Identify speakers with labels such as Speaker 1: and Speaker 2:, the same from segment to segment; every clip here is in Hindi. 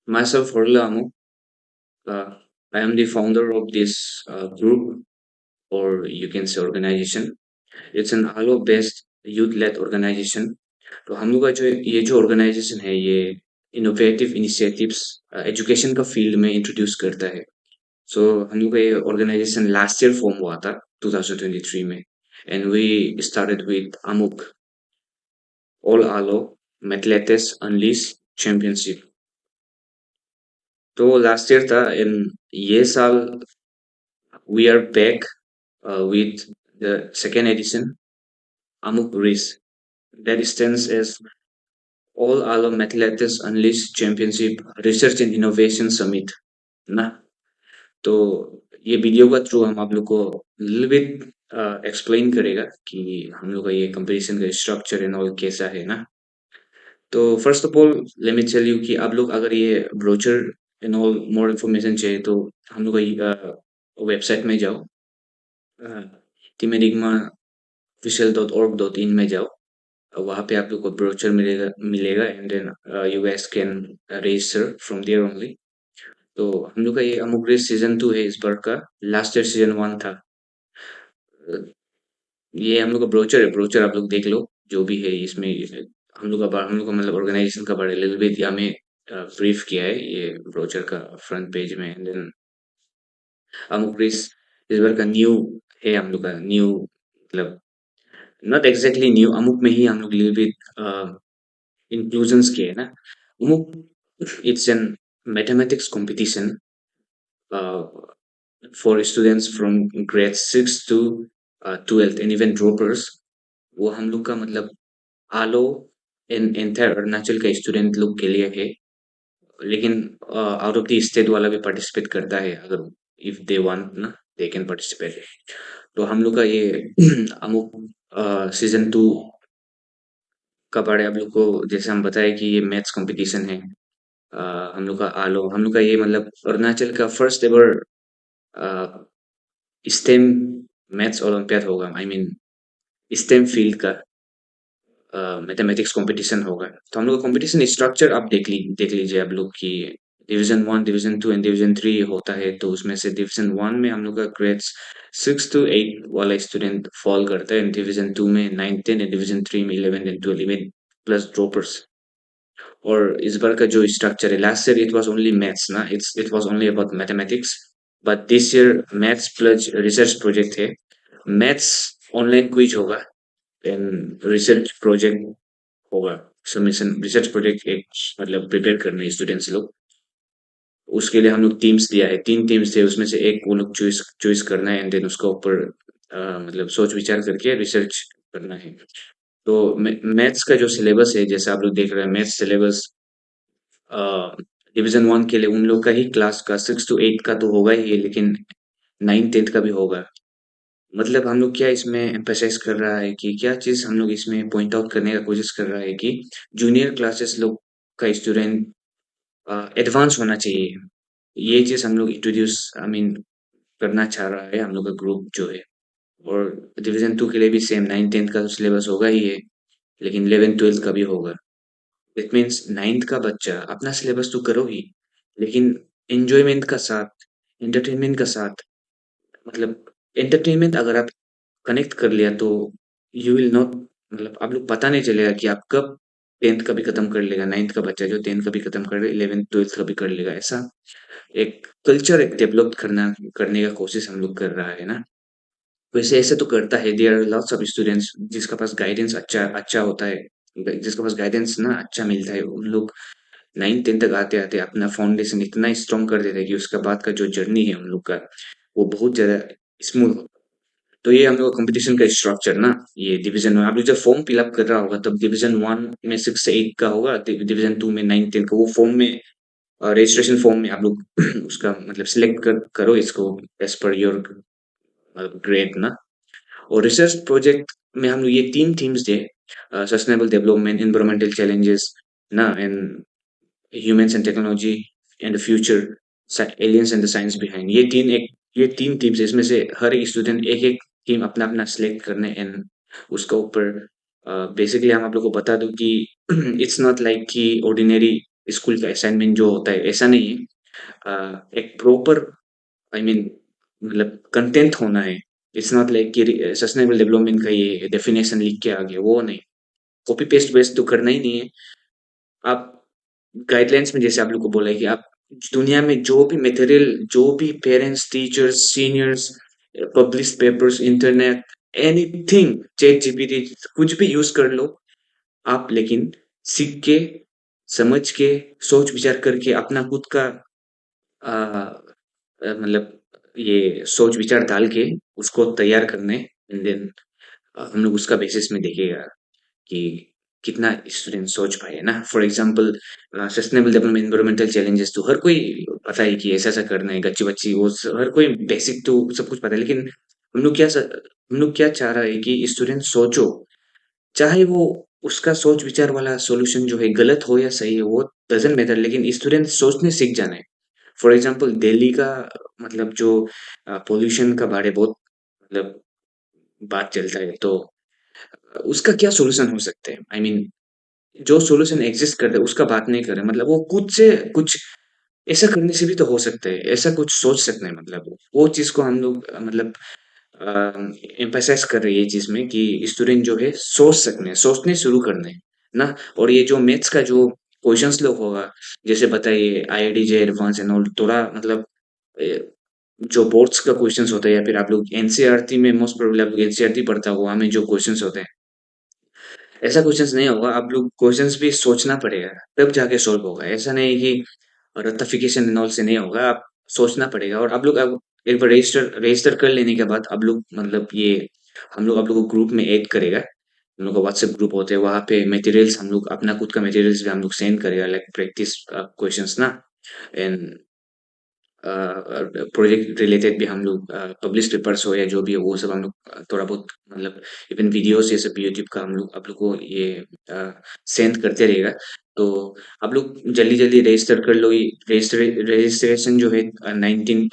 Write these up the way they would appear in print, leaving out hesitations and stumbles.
Speaker 1: Myself, Orla Amu, I am the founder of this group, or you can say organization. It's an आलो-based youth-led organization. तो हम लोग का जो ये जो organization है ये innovative initiatives education का field में introduce करता है. So हम लोग का ये organization last year form हुआ था 2023 में, and we started with AMUK, All Alo Matletes Unleash Championship. तो लास्ट ईयर था इन ये साल we are back with the second edition, Amuk Race. That stands as All Alam Athletics Unleashed Championship Research and Innovation Summit. ना तो ये वीडियो का थ्रू हम आप लोग को लिटिल बिट एक्सप्लेन करेगा कि हम लोग का ये कंपटीशन का स्ट्रक्चर एंड ऑल कैसा है ना. तो first of all let me tell you कि आप लोग अगर ये brochure and all more information चाहिए तो हम लोग का वेबसाइट में जाओ, टीमेरिग्मा official.org.in में जाओ. वहाँ पे आप लोग को ब्रोचर मिलेगा and then you guys can register from there only. तो हम लोग का ये अमुक रेस सीजन 2 है इस बार का. लास्ट ईयर सीजन 1 था. ये हम लोग का ब्रोचर है. ब्रोचर आप लोग देख लो जो भी है इसमें. हम लोग का मतलब ऑर्गेनाइजेशन का बड़े लिटिल बिट हमें ब्रीफ किया है ये ब्रोचर का फ्रंट पेज में. एंड देन अमुक रेस इस बार का न्यू है. हम लोग का न्यू मतलब नॉट एग्जैक्टली न्यू, अमुक में ही हम लोग लिटिल बिट inclusions किए है ना. MOOC it's an mathematics competition uh, for students from grade 6 to 12th and even droppers. वो हम लोग का मतलब आलो इन एंटायर अरुणाचल का स्टूडेंट लोग के लिए है. लेकिन आउट ऑफ द स्टेट वाला भी पार्टिसिपेट करता है. अगर इफ दे वांट ना दे कैन पार्टिसिपेट. तो हम लोग का ये अमुक सीजन 2 का बारे आप लोग को जैसे हम बताए कि ये मैथ्स कंपटीशन है. हम लोग का आलो हम लोग का ये मतलब अरुणाचल का first ever stem maths olympiad होगा. आई मीन स्टेम फील्ड का मैथमेटिक्स कंपटीशन होगा. तो हम लोग का कंपटीशन स्ट्रक्चर आप देख लीजिए आप लोग की डिवीजन 1 डिवीजन 2 एंड डिवीजन 3 होता है. तो उसमें से डिवीजन 1 में हम लोग का ग्रेड्स 6 to 8 वाला स्टूडेंट फॉल करता है. एंड डिवीजन 2 में 9 10 एंड डिवीजन 3 में 11 एंड 12 प्लस ड्रॉपर्स. और इस बार का जो स्ट्रक्चर है last year it was only maths ना. It was only about mathematics. But this year maths plus research project है. मैथ्स ऑनलाइन क्विज होगा एंड रिसर्च प्रोजेक्ट होगा. सबमिशन रिसर्च प्रोजेक्ट एक मतलब प्रिपेयर करने स्टूडेंट्स लोग. उसके लिए हम लोग टीम्स दिया है. 3 टीम्स थे उसमें से एक वो लोग चॉइस चॉइस करना है एंड देन उसका ऊपर मतलब सोच विचार करके रिसर्च करना है. तो मैथ्स का जो सिलेबस है जैसे आप लोग देख रहे हैं मैथ्स सिलेबस डिवीजन 1 के लिए उन लोग का ही क्लास का 6 to 8 का तो होगा ही, लेकिन 9 10th का भी होगा. मतलब हम लोग क्या इसमें एम्फेसाइज कर रहा है कि क्या चीज हम लोग इसमें पॉइंट आउट करने का कोशिश कर रहा है कि जूनियर क्लासेस लोग का स्टूडेंट एडवांस होना चाहिए. ये चीज हम लोग इंट्रोड्यूस आई मीन करना चाह रहा है हम लोग का ग्रुप जो है. और डिवीजन 2 के लिए भी सेम 9 10th का तो सिलेबस होगा ही है, लेकिन 11 12th का भी होगा. इट मीन्स 9th का बच्चा अपना सिलेबस तो करो ही, लेकिन एंजॉयमेंट का साथ एंटरटेनमेंट का साथ मतलब एंटरटेनमेंट अगर आप कनेक्ट कर लिया तो यू विल नॉट मतलब आप लोग पता नहीं चलेगा कि आप कब 10th का भी खत्म कर लेगा. 9th का बच्चा जो 10th का भी खत्म कर 11 12th का भी कर लेगा. ऐसा एक कल्चर एक डेवलप करने का कोशिश हम लोग कर रहा है ना. वैसे ऐसे तो करता है. There are lots of students जिसका पास गाइडेंस अच्छा अच्छा होता है, जिसके पास गाइडेंस ना अच्छा मिलता है. उन लोग 9 10 तक आते आते अपना फाउंडेशन इतना स्ट्रॉन्ग कर देते हैं कि उसके बाद का जो जर्नी है उन लोग का वो बहुत ज्यादा स्मूथ. तो ये हम लोग का कंपटीशन का स्ट्रक्चर ना. ये डिवीजन 1 आप लोग जब फॉर्म फिलअप कर रहा होगा तब डिवीजन 1 में 6 से 8 का होगा. डिवीजन 2 में 9 10 का वो फॉर्म में रजिस्ट्रेशन फॉर्म में आप लोग उसका मतलब सिलेक्ट करो इसको एज पर योर ग्रेड ना. और रिसर्च प्रोजेक्ट में हम लोग ये 3 थीम्स थे. सस्टेनेबल डेवलपमेंट, एनवायरमेंटल चैलेंजेस ना, and humans and technology and the future aliens and the science behind. ये 3 टीम्स है. इसमें से हर एक स्टूडेंट एक एक टीम अपना अपना सिलेक्ट करने एंड उसका ऊपर बेसिकली हम आप लोग को बता दूं कि इट्स नॉट लाइक कि ऑर्डिनरी स्कूल का असाइनमेंट जो होता है ऐसा नहीं है। एक प्रॉपर आई मीन मतलब कंटेंट होना है। इट्स नॉट लाइक कि सस्टेनेबल डेवलपमेंट का ये डेफिनेशन लिख के आ गया, वो नहीं। कॉपी पेस्ट बेस्ट तो करना ही नहीं है। आप गाइडलाइंस में जैसे आप लोग को बोला है कि आप दुनिया में जो भी मटेरियल, जो भी parents, teachers, seniors, publish papers, internet, anything, chat GPT, कुछ भी यूज कर लो आप, लेकिन सीख के, समझ के, सोच विचार करके अपना खुद का मतलब ये सोच विचार डाल के उसको तैयार करने, एंड देन हम लोग उसका बेसिस में देखेगा कि कितना स्टूडेंट सोच पाए ना। For example sustainable development environmental challenges तो हर कोई पता है कि ऐसा ऐसा करना है, गच्ची बच्ची हर कोई बेसिक तो सब कुछ पता है, लेकिन हम लोग क्या चाह रहा है कि स्टूडेंट सोचो, चाहे वो उसका सोच विचार वाला सॉल्यूशन जो है गलत हो या सही है वो डजंट मैटर, लेकिन स्टूडेंट सोचने सीख जाना है। फॉर एग्जांपल दिल्ली का मतलब जो पोल्यूशन का बारे बहुत मतलब बात चलता है, तो उसका क्या सॉल्यूशन हो सकते हैं? आई मीन जो सॉल्यूशन एग्जिस्ट कर रहा है उसका बात नहीं कर रहे, मतलब वो खुद से कुछ ऐसा करने से भी तो हो सकता है, ऐसा कुछ सोच सकते हैं, मतलब वो चीज को हम लोग मतलब एम्फेसाइज कर रहे हैं ये चीज में कि स्टूडेंट जो है सोच सकते हैं, सोचने शुरू करने हैं ना। और ये जो मैथ्स का जो क्वेश्चंस लोग होगा, जैसे बताइए आईआईटी एडवांस एंड ऑल, थोड़ा मतलब ए, जो बोर्ड्स का क्वेश्चंस होता है या फिर आप लोग एनसीईआरटी में मोस्ट प्रोबेबली आप लोग एनसीईआरटी पढ़ता हुआ हमें जो क्वेश्चंस होते हैं, ऐसा नहीं होगा। आप लोग क्वेश्चंस भी सोचना पड़ेगा, तब जाके सॉल्व होगा। ऐसा नहीं कि रट्टाफिकेशन एंड ऑल से नहीं होगा, आप सोचना पड़ेगा। और आप लोग अब एक बार रजिस्टर रजिस्टर कर लेने के बाद आप लोग मतलब ये हम लोग आप लोग को ग्रुप में ऐड करेगा। हम लोग का व्हाट्सएप ग्रुप होते हैं, वहाँ पे मटेरियल्स हम लोग अपना खुद का मटेरियल्स भी हम लोग सेंड करेगा, लाइक प्रैक्टिस क्वेश्चंस ना, एंड प्रोजेक्ट रिलेटेड भी हम लोग पब्लिश पेपर्स हो या जो भी हो वो सब हम लोग थोड़ा बहुत मतलब इवन वीडियोस ये सब यूट्यूब का हम लोग आप लोग को ये सेंड करते रहेगा। तो आप लोग जल्दी जल्दी रजिस्टर कर लो। रजिस्ट्रेशन जो है 19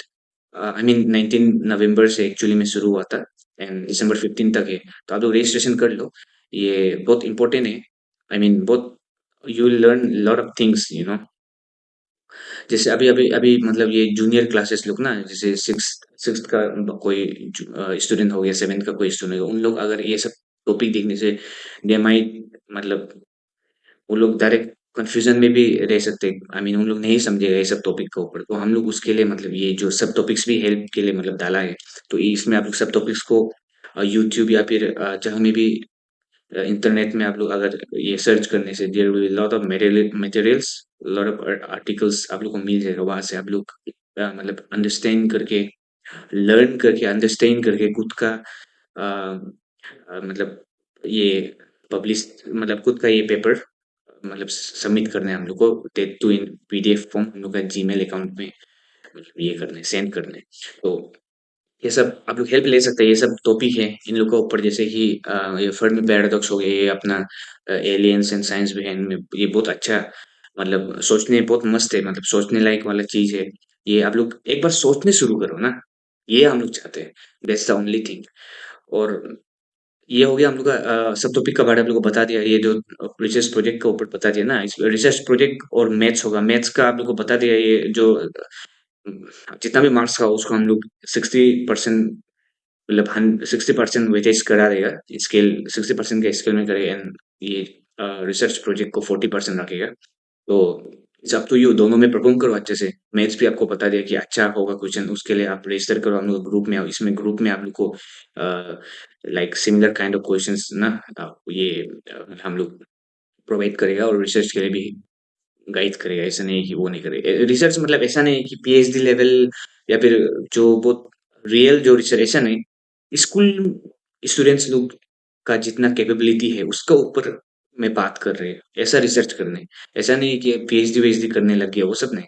Speaker 1: आई मीन 19 नवंबर से एक्चुअली में शुरू हुआ था एंड December 15 तक है। तो आप लोग रजिस्ट्रेशन कर लो, ये बहुत इंपॉर्टेंट है। आई मीन बहुत you will learn lot of things you know. जैसे अभी अभी अभी मतलब ये जूनियर क्लासेस लोग ना, जैसे सिक्स का कोई स्टूडेंट हो गया, सेवेंथ का कोई स्टूडेंट हो, उन लोग अगर ये सब टॉपिक देखने से दे माइट मतलब वो लोग डायरेक्ट कंफ्यूजन में भी रह सकते हैं। आई मीन उन लोग नहीं समझेगा ये सब टॉपिक के ऊपर, तो हम लोग उसके लिए मतलब ये जो सब टॉपिक्स भी हेल्प के लिए मतलब डाला है। तो इसमें आप लोग सब टॉपिक्स को यूट्यूब या फिर जहाँ में भी इंटरनेट में आप लोग अगर ये सर्च करने से there will lot of materials, lot of articles आप लोग को मिल जाएगा। वहां से आप लोग मतलब अंडरस्टैंड करके, लर्न करके, अंडरस्टैंड करके खुद का मतलब ये पब्लिश मतलब खुद का ये पेपर मतलब सबमिट करना है हम लोग को, that too in PDF form हम लोग का जीमेल अकाउंट में मतलब ये करने सेंड करने। तो ये सब आप लोग हेल्प ले सकते हैं, ये सब टॉपिक है इन लोगों के ऊपर, जैसे कि ये फर्मी पैराडॉक्स हो गया, ये अपना एलियंस एंड साइंस बिहाइंड में, ये बहुत अच्छा मतलब सोचने बहुत मस्त है, मतलब सोचने लायक वाला चीज है। ये आप लोग एक बार सोचने शुरू करो ना, ये हम लोग चाहते हैं, दैट्स द ओनली थिंग। और ये हो गया हम लोग का सब टॉपिक का बारे में आप लोग को बता दिया, ये जो रिसर्च प्रोजेक्ट के ऊपर बता दिया ना, इस रिसर्च प्रोजेक्ट और मैथ्स होगा, मैथ्स का आप लोग को बता दिया, ये जो जितना भी मार्क्स का उसको हम लोग 60% मतलब 60% वेटेज करा देगा, स्केल 60% के स्केल में करेगा, एंड ये रिसर्च प्रोजेक्ट को 40% रखेगा। तो इट्स अप टू यू, दोनों में परफॉर्म करो अच्छे से। मैथ्स भी आपको बता दिया कि अच्छा होगा क्वेश्चन, उसके लिए आप रजिस्टर करो हम लोग ग्रुप में, इसमें ग्रुप में आप लोग को like similar kind of questions ना ये हम लोग प्रोवाइड करेगा, और रिसर्च के लिए भी गाइड करेगा। ऐसा नहीं है कि वो नहीं करेगा रिसर्च, मतलब ऐसा नहीं है कि पीएचडी लेवल या फिर जो बहुत रियल जो रिसर्च, ऐसा नहीं। स्कूल स्टूडेंट्स लोग का जितना कैपेबिलिटी है उसका ऊपर में बात कर रहे हैं, ऐसा रिसर्च करने। ऐसा नहीं है कि पीएचडी वीएचडी करने लग गया, वो सब नहीं।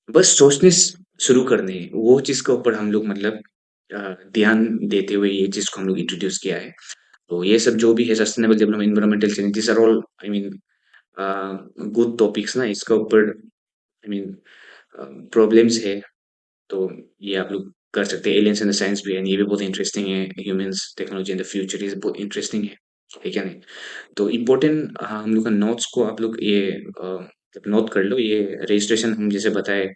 Speaker 1: बस सोचने शुरू करने हैं, वो चीज के ऊपर हम लोग मतलब ध्यान देते हुए ये चीज को हम लोग इंट्रोड्यूस किया है। तो ये सब जो भी है sustainable development, environmental change, this are all I mean good topics ना, इसका ऊपर आई मीन प्रॉब्लम्स है। तो ये आप लोग कर सकते हैं। एलियंस एंड द साइंस भी है, ये भी बहुत इंटरेस्टिंग है। Humans technology in the future is बहुत इंटरेस्टिंग है क्या नहीं? तो इम्पोर्टेंट हम लोग का नोट्स को आप लोग ये नोट कर लो, ये रजिस्ट्रेशन हम जैसे बताए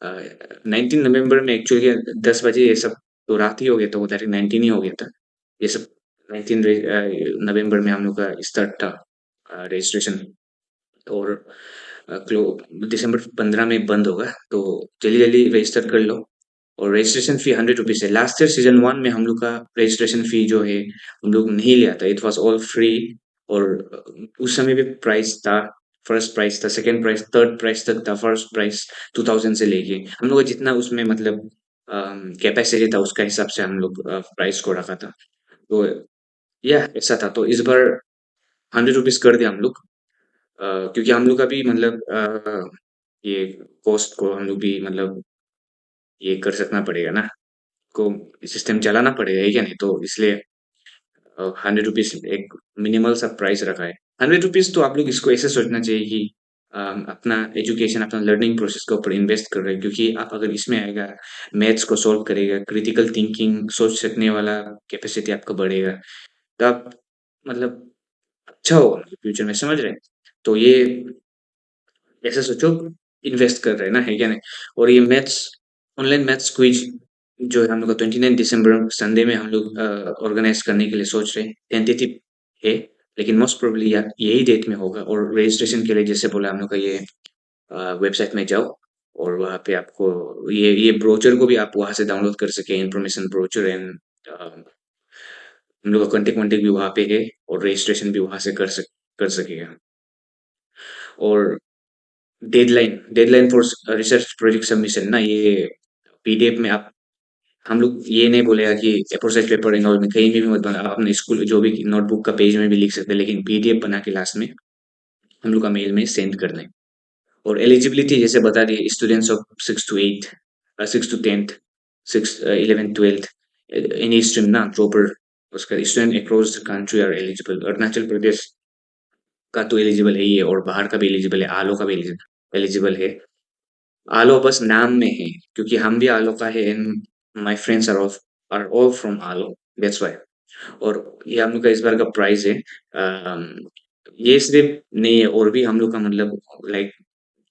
Speaker 1: 19 नवंबर में एक्चुअली 10 बजे ये सब तो रात ही हो गया था, वो डायरेक्ट 19 ही हो गया था ये सब। 19 नवंबर में हम लोग का स्टार्ट था रजिस्ट्रेशन। और क्लो दिसंबर 15 में बंद होगा, तो जल्दी जल्दी रजिस्टर कर लो। और रजिस्ट्रेशन फी 100 रुपीज है। लास्ट ईयर सीजन 1 में हम लोग का रजिस्ट्रेशन फी जो है हम लोग नहीं लिया था, इट वॉज ऑल फ्री। और उस समय भी प्राइस था, फर्स्ट प्राइस था, सेकंड प्राइस, थर्ड प्राइस तक था। फर्स्ट प्राइस 2000 से लेके हम लोग का जितना उसमें मतलब कैपेसिटी था उसका हिसाब से हम लोग प्राइस को रखा था। तो यह ऐसा था, तो इस बार 100 रुपीज कर दिया हम लोग। क्योंकि हम लोग का भी मतलब ये कॉस्ट को हम लोग भी मतलब ये कर सकना पड़ेगा ना, को सिस्टम चलाना पड़ेगा, है क्या नहीं? तो इसलिए 100 रुपीज एक मिनिमल सा प्राइस रखा है। 100 रुपीज तो आप लोग इसको ऐसे सोचना चाहिए कि अपना एजुकेशन, अपना लर्निंग प्रोसेस के ऊपर इन्वेस्ट कर रहे हैं। क्योंकि आप अगर इसमें आएगा, मैथ्स को सॉल्व करेगा, क्रिटिकल थिंकिंग सोच सकने वाला कैपेसिटी आपका बढ़ेगा, तो आप मतलब अच्छा होगा फ्यूचर में, समझ रहे हैं? तो ये ऐसे सोचो, इन्वेस्ट कर रहे हैं ना, है क्या नहीं? और ये मैथ्स, ऑनलाइन मैथ्स क्विज जो है हम लोग का 29 दिसंबर संडे में हम लोग ऑर्गेनाइज करने के लिए सोच रहे हैं। टेंटेटिव है, लेकिन मोस्ट प्रोबेबली यही डेट में होगा। और रजिस्ट्रेशन के लिए जैसे बोला हम लोग का ये वेबसाइट में जाओ, और वहाँ पे आपको ये ब्रोचर को भी आप वहाँ से डाउनलोड कर सके, इन्फॉर्मेशन ब्रोचर। एंड हम लोग का कॉन्टेक्ट वॉन्टेक्ट भी वहाँ पे है, और रजिस्ट्रेशन भी वहाँ से कर सकेगा। और deadline deadline for research project submission ना, ये पीडीएफ में आप, हम लोग ये नहीं बोलेगा कि प्रोसेस पेपर इन ऑल में कहीं भी मत बना, आप अपने स्कूल जो भी नोटबुक का पेज में भी लिख सकते हैं, लेकिन पीडीएफ बना के लास्ट में हम लोग का मेल में सेंड कर दें। और एलिजिबिलिटी जैसे बता दिए, students of 6 to 8, 6 to 10th, 6 11 12 any stream ना प्रॉपर, उसका student across the country are eligible. Arunachal Pradesh का तो एलिजिबल है ही है, और बाहर का भी एलिजिबल है, आलो का भी एलिजिबल है। आलो बस नाम में है, क्योंकि हम भी आलो का है, and my friends are all from Aalo, that's why. और ये हम लोग का इस बार का प्राइस है। ये सिर्फ नहीं है, और भी हम लोग का मतलब like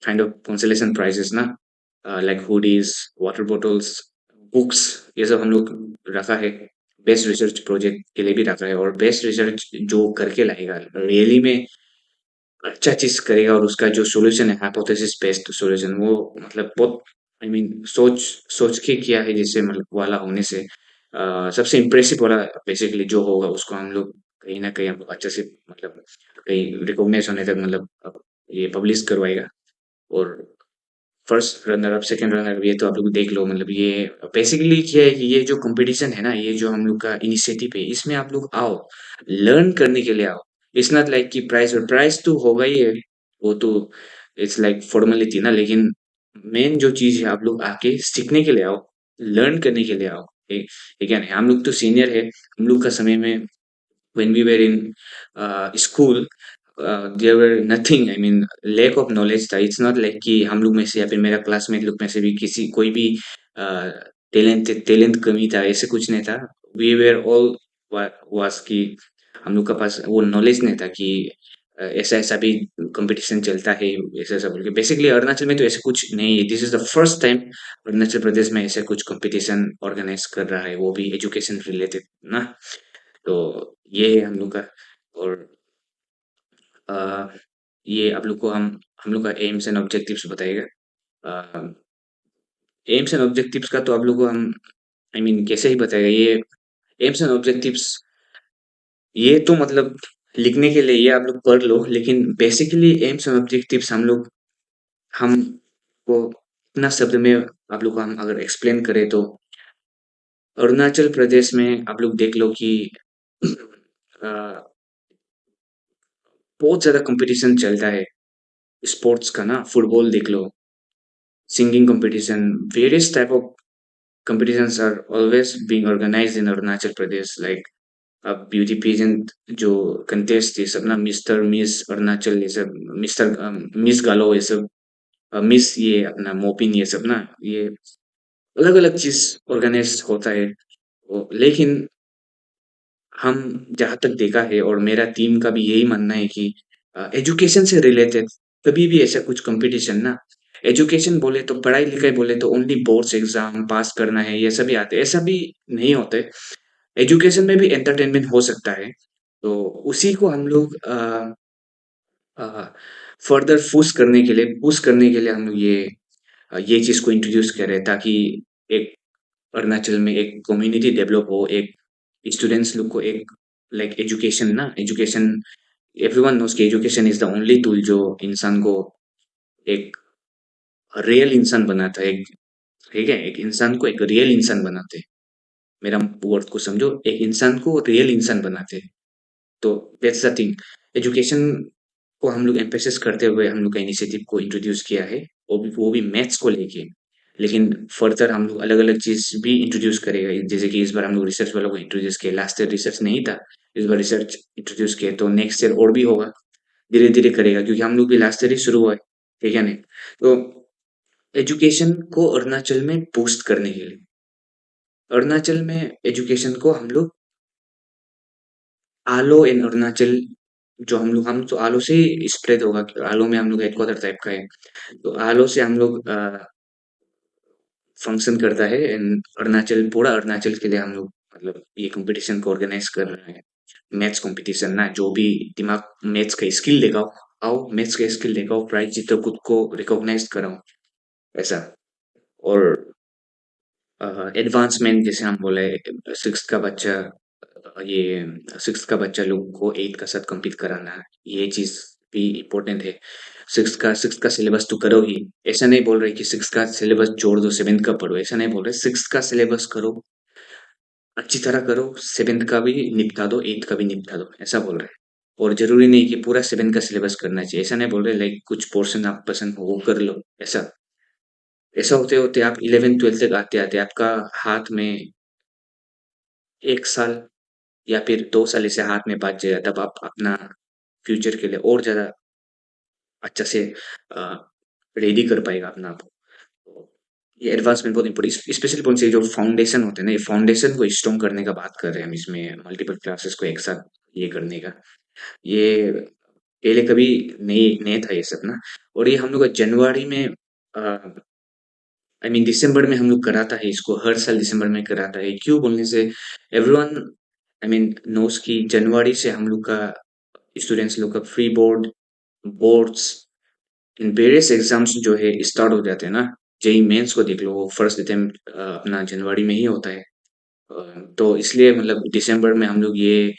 Speaker 1: kind of consolation prizes ना, like hoodies, water bottles, books, ये सब हम लोग रखा है। बेस्ट रिसर्च प्रोजेक्ट के लिए भी रखा है, और बेस्ट रिसर्च जो करके लाएगा रियली में अच्छा चीज करेगा, और उसका जो सॉल्यूशन है हाइपोथेसिस बेस्ड सॉल्यूशन, वो मतलब बहुत आई मीन सोच सोच के किया है जैसे मतलब वाला होने से सबसे इम्प्रेसिव वाला बेसिकली जो होगा उसको हम लोग कहीं ना कहीं हम लोग अच्छे से मतलब कहीं रिकॉग्नाइज होने तक मतलब ये पब्लिश करवाएगा। और first runner up, second runner up, ये तो आप लोग देख लो। मतलब ये बेसिकली क्या है कि ये जो कंपटीशन है ना, ये जो हम लोग का इनिशिएटिव है, इसमें आप लोग आओ, लर्न करने के लिए आओ। इट्स नॉट लाइक कि प्राइस, और प्राइस तो होगा ही है, वो तो इट्स लाइक फॉर्मेलिटी ना। लेकिन मेन जो चीज है, आप लोग आके सीखने के लिए आओ, लर्न करने के लिए आओ। ठीक है ना? हम लोग तो सीनियर है, हम लोग का समय में when we were in school, there were nothing, I mean lack of knowledge था। इट्स नॉट लाइक कि हम लोग में से या फिर मेरा क्लासमेट लोग में से भी किसी कोई भी टैलेंट कमी था, ऐसे कुछ नहीं था। वी वेर ऑल वाज कि हम लोग का पास वो नॉलेज नहीं था कि ऐसा ऐसा भी कंपटीशन चलता है, ऐसा ऐसा बोल के। बेसिकली अरुणाचल में तो ऐसा कुछ नहीं है, this is the first time Arunachal Pradesh में ऐसा कुछ कंपटीशन ऑर्गेनाइज कर रहा है, वो भी एजुकेशन रिलेटेड ना। तो ये है हम लोग का। और अ, ये आप लोग को हम लोग का एम्स एंड ऑब्जेक्टिव्स बताएगा। एम्स एंड ऑब्जेक्टिव्स का तो आप लोग को हम आई मीन कैसे ही बताएगा ये। एम्स एंड ऑब्जेक्टिव्स ये तो मतलब लिखने के लिए ये आप लोग पढ़ लो, लेकिन बेसिकली एम्स एंड ऑब्जेक्टिव्स हम को इतना शब्द में आप लोग को हम अगर एक्सप्लेन करें, तो अरुणाचल प्रदेश में आप लोग देख लो कि अ, बहुत ज्यादा कंपटीशन चलता है स्पोर्ट्स का ना। फुटबॉल देख लो, singing competition, various type of competitions are always being organized in Arunachal Pradesh, like a beauty pageant जो contest ये सब ना, मिस्टर मिस अरुणाचल ये सब, मिस्टर मिस गालो ये सब, मिस ये अपना मोपिन ये सब ना, ये अलग अलग चीज ऑर्गेनाइज होता है। लेकिन हम जहाँ तक देखा है, और मेरा टीम का भी यही मानना है कि एजुकेशन से रिलेटेड कभी भी ऐसा कुछ कंपटीशन ना, एजुकेशन बोले तो पढ़ाई लिखाई बोले तो ओनली बोर्ड्स एग्जाम पास करना है ये सभी आते, ऐसा भी नहीं होते। एजुकेशन में भी एंटरटेनमेंट हो सकता है, तो उसी को हम लोग फर्दर पुश करने के लिए हम लोग ये चीज को इंट्रोड्यूस करें, ताकि एक अरुणाचल में एक कम्युनिटी डेवलप हो, एक स्टूडेंट्स लोग को एक लाइक एजुकेशन, एवरीवन नोस कि education is the only tool जो इंसान को एक रियल इंसान बनाता है। एक ठीक है, एक इंसान को एक रियल इंसान बनाते हैं। मेरा वर्ड को समझो, एक इंसान को रियल इंसान बनाते हैं। तो दैट्स द थिंग। एजुकेशन को हम लोग एम्फेसिस करते हुए हम लोग का इनिशिएटिव को इंट्रोड्यूस किया है, वो भी मैथ्स को लेके। लेकिन फर्दर हम लोग अलग अलग चीज भी इंट्रोड्यूस करेगा, जैसे कि इस बार हम लोग रिसर्च वालों को इंट्रोड्यूस किया, लास्ट ईयर रिसर्च नहीं था, इस बार रिसर्च इंट्रोड्यूस किया, तो नेक्स्ट ईयर और भी होगा, धीरे धीरे करेगा, क्योंकि हम लोग भी लास्ट ईयर ही शुरू हुआ है। ठीक है नहीं? तो एजुकेशन को अरुणाचल में बूस्ट करने के लिए, अरुणाचल में एजुकेशन को हम लोग आलो इन अरुणाचल, जो हम तो आलो से ही स्प्रेड होगा, आलो में हम लोग हेडक्वार्टर टाइप का है, तो आलो से हम लोग फंक्शन करता है इन अरुणाचल, पूरा अरुणाचल के लिए हम लोग मतलब ये कंपटीशन को ऑर्गेनाइज कर रहे हैं। मैथ्स कंपटीशन ना, जो भी दिमाग मैथ्स का स्किल दिखाओ, आओ मैथ्स का स्किल दिखाओ, प्राइज जीतो, खुद को रिकॉग्नाइज कराओ, ऐसा। और एडवांसमेंट जैसे हम बोले, सिक्स का बच्चा ये सिक्स का बच्चा लोग को एट का साथ compete कराना, ये चीज भी इम्पोर्टेंट है। सिक्स का सिलेबस तो करो ही, ऐसा नहीं बोल रहे कि सिक्स का सिलेबस छोड़ दो सेवेंथ का पढ़ो, ऐसा नहीं बोल रहे, सिक्स का सिलेबस करो, अच्छी तरह करो, सेवेंथ का भी निपटा दो, एट का भी निपटा दो, ऐसा बोल रहे हैं। और जरूरी नहीं कि पूरा सेवेंथ का सिलेबस करना चाहिए, ऐसा नहीं बोल रहे, लाइक कुछ पोर्शन आप पसंद हो वो कर लो, ऐसा। ऐसा होते होते आप इलेवेंथ ट्वेल्थ तक आते आते आपका हाथ में 1 साल या फिर 2 साल ऐसे हाथ में बच जाएगा, तब आप अपना फ्यूचर के लिए और ज्यादा अच्छा से रेडी कर पाएगा अपना आप। तो ये एडवांसमेंट बहुत इंपॉर्टेंट, स्पेशली कौन से जो फाउंडेशन होते हैं ना, ये फाउंडेशन को स्ट्रॉन्ग करने का बात कर रहे हैं हम इसमें, मल्टीपल क्लासेस को एक साथ ये करने का। ये पहले कभी नहीं नहीं था ये सब ना। और ये हम लोग का जनवरी में आई मीन दिसंबर में हम लोग कराता है इसको, हर साल दिसंबर में कराता है, क्यों बोलने से एवरीवन आई मीन नोस की जनवरी से हम लोग का स्टूडेंट्स लोग का pre board, boards, in various exams जो है स्टार्ट हो जाते हैं ना। जेई मेंस को देख लो, वो फर्स्ट अटेम्प्ट अपना जनवरी में ही होता है। तो इसलिए मतलब दिसंबर में हम लोग ये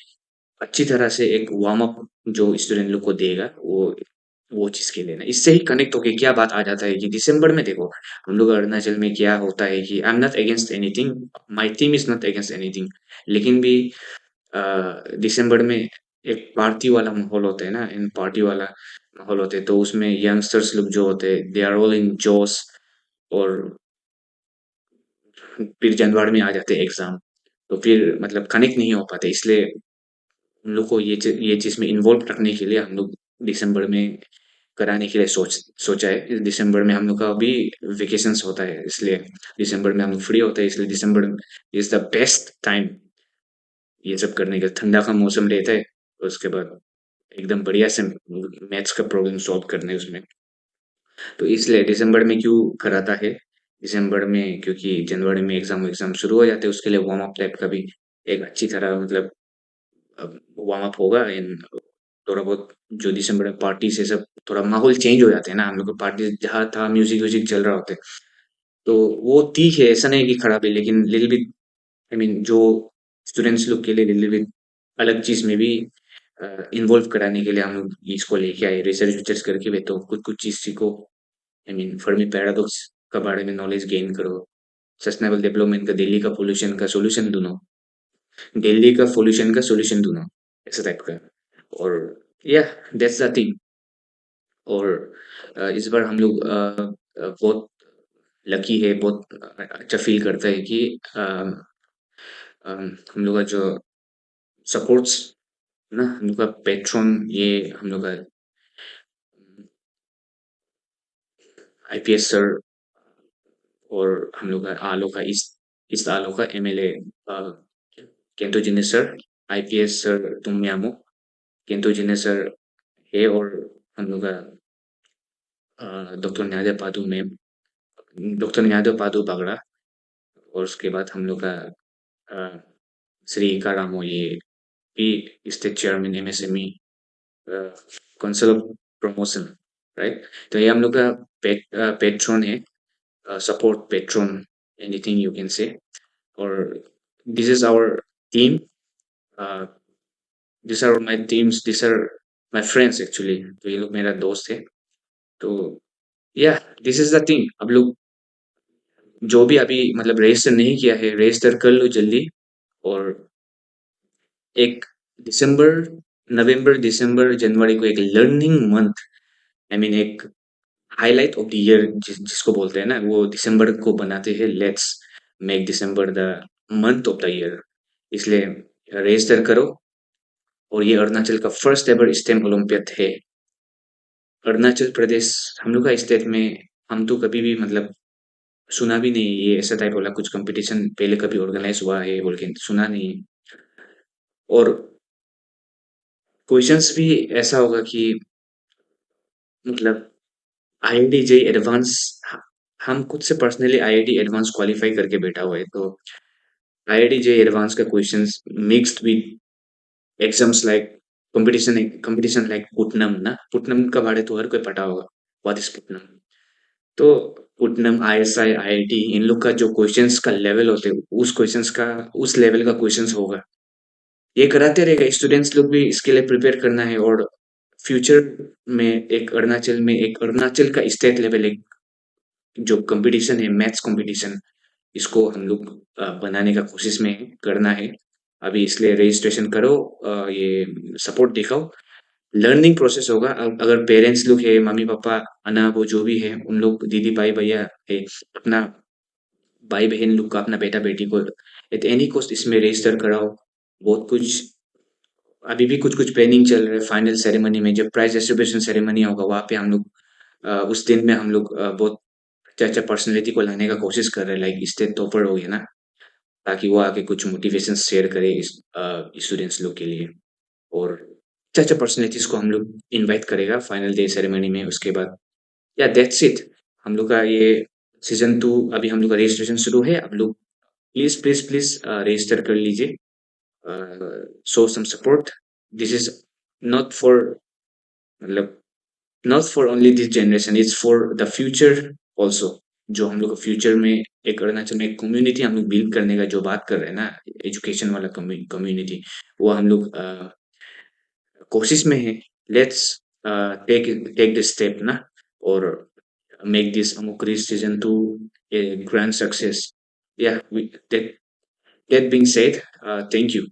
Speaker 1: अच्छी तरह से एक वार्म अप जो स्टूडेंट लोग को देगा, वो चीज के लिए ना, इससे ही कनेक्ट होके क्या बात आ जाता है कि दिसंबर में देखो हम लोग अरुणाचल में क्या होता है कि I am not against anything, my team is not against anything, लेकिन भी दिसंबर में एक पार्टी वाला माहौल होता है ना, इन पार्टी वाला माहौल होते हैं, तो उसमें यंगस्टर्स लोग जो होते हैं दे आर ऑल इन जोश, और फिर जनवरी में आ जाते हैं एग्जाम, तो फिर मतलब कनेक्ट नहीं हो पाते, इसलिए हम लोग को ये चीज में इन्वॉल्व रखने के लिए हम लोग दिसंबर में कराने के लिए सोचा है। इस दिसंबर में हम लोग का अभी वेकेशंस होता है, इसलिए दिसंबर में हम लोग फ्री होते हैं, इसलिए दिसंबर इज द बेस्ट टाइम ये सब करने का। ठंडा का मौसम रहता है, उसके बाद एकदम बढ़िया से मैथ्स का प्रॉब्लम सॉल्व करने उसमें। तो इसलिए दिसंबर में क्यों कराता है, दिसंबर में क्योंकि जनवरी में एग्जाम एग्जाम शुरू हो जाते हैं, उसके लिए वार्म अप टाइप का भी एक अच्छी तरह मतलब वार्म अप होगा इन थोड़ा बहुत, जो दिसंबर में पार्टी से सब थोड़ा माहौल चेंज हो जाते हैं ना, हम लोग का पार्टी जहाँ था म्यूजिक व्यूजिक चल रहा होता है, तो वो ठीक है, ऐसा नहीं कि खराब है, लेकिन लिटिल बिट आई मीन जो स्टूडेंट्स लोग के लिए लिटिल बिट अलग चीज में भी इन्वॉल्व कराने के लिए हम लोग इसको लेके आए, रिसर्च विचर्च करके वे तो कुछ कुछ चीज सीखो, आई मीन फर्मी पैराडॉक्स का बारे में नॉलेज गेन करो, सस्टेनेबल डेवलपमेंट का, दिल्ली का पोल्यूशन का सोल्यूशन ढूंढो, दिल्ली का पोल्यूशन का सोल्यूशन ढूंढो, ऐसा टाइप का। और या दैट्स द थिंग। और इस बार हम लोग बहुत लकी है, बहुत अच्छा फील करता है कि हम लोग का जो सपोर्ट्स ना, हम लोग का पेट्रॉन, ये हम लोग का आईपीएस सर, और हम लोग का आलो का इस आलो का एमएलए केंटो जिने सर, आईपीएस सर तुम यामो, केंटो जिने सर है, और हम लोग का डॉक्टर न्यादे पादु मैम, डॉक्टर न्यादे पादु बागड़ा, और उसके बाद हम लोग का अ, श्री कारामो, ये भी state chairman MSME council of promotion, right? तो ये हम लोग का पेट्रॉन है, support patron, anything you can say. और this is our team, this are my teams, this are my friends actually. तो ये लोग मेरा दोस्त है। तो या दिस इज द थिंग। अब लोग जो भी अभी मतलब रजिस्टर नहीं किया है, रजिस्टर कर लो जल्दी। और एक दिसंबर, नवंबर, दिसंबर, जनवरी को एक लर्निंग मंथ, आई मीन एक हाइलाइट ऑफ द ईयर जिसको बोलते हैं ना, वो दिसंबर को बनाते हैं। Let's make December the month of the year. इसलिए रजिस्टर करो। और ये अरुणाचल का फर्स्ट एवर स्टेम ओलंपियाड है। अरुणाचल प्रदेश हम लोग का स्टेट में, हम तो कभी भी मतलब सुना भी नहीं ये ऐसा टाइप वाला कुछ कंपटीशन पहले कभी ऑर्गेनाइज हुआ है बोल के सुना नहीं। और क्वेश्चंस भी ऐसा होगा कि मतलब आईआईटी जेई एडवांस, हम खुद से पर्सनली आईआईटी एडवांस क्वालिफाई करके बैठा हुआ है। तो आईआईटी जेई एडवांस का questions mixed with exams like competition like Putnam ना, पुटनम का बारे तो हर कोई पता होगा, व्हाट इज पुटनम। तो पुटनम, आईएसआई, आईआईटी, इन लोग का जो क्वेश्चंस का लेवल होते हैं, उस क्वेश्चंस का, उस लेवल का क्वेश्चंस होगा। ये कराते रहेगा, स्टूडेंट्स लोग भी इसके लिए प्रिपेयर करना है। और फ्यूचर में एक अरुणाचल का स्टेट लेवल एक जो कंपटीशन है, मैथ्स कंपटीशन, इसको हम लोग बनाने का कोशिश में करना है। अभी इसलिए रजिस्ट्रेशन करो, ये सपोर्ट दिखाओ। लर्निंग प्रोसेस होगा। अगर पेरेंट्स लोग है, मम्मी पापा, अना वो जो भी है, उन लोग दीदी भाई भैया है, अपना भाई बहन लोग का, अपना बेटा बेटी को एट एनी कॉस्ट इसमें रजिस्टर कराओ। बहुत कुछ अभी भी कुछ कुछ प्लानिंग चल रहा है। फाइनल सेरेमनी में जब प्राइज डिस्ट्रीब्यूशन सेरेमनी होगा, वहाँ पे हम लोग उस दिन में हम लोग बहुत अच्छा अच्छा पर्सनैलिटी को लाने का कोशिश कर रहे हैं, लाइक स्टेट टॉपर हो गया ना, ताकि वो आके कुछ मोटिवेशन शेयर करे इस स्टूडेंट्स लोग के लिए। और अच्छा अच्छा पर्सनैलिटीज को हम लोग इनवाइट करेगा फाइनल डे सेरेमनी में। उसके बाद या दैट्स इट। हम लोग का ये सीजन 2, अभी हम लोग का रजिस्ट्रेशन शुरू है। अब लोग प्लीज प्लीज प्लीज रजिस्टर कर लीजिए, show some support. This is not for मतलब not for only this generation, it's for the future also. जो हम लोग का फ्यूचर में एक अरुणाचल में एक कम्युनिटी हम लोग बिल्ड करने का जो बात कर रहे हैं ना, एजुकेशन वाला कम्युनिटी, वो हम लोग कोशिश में है। Let's take take this step ना, और make this Amukri season 2 a grand success. Yeah, that being said, thank you.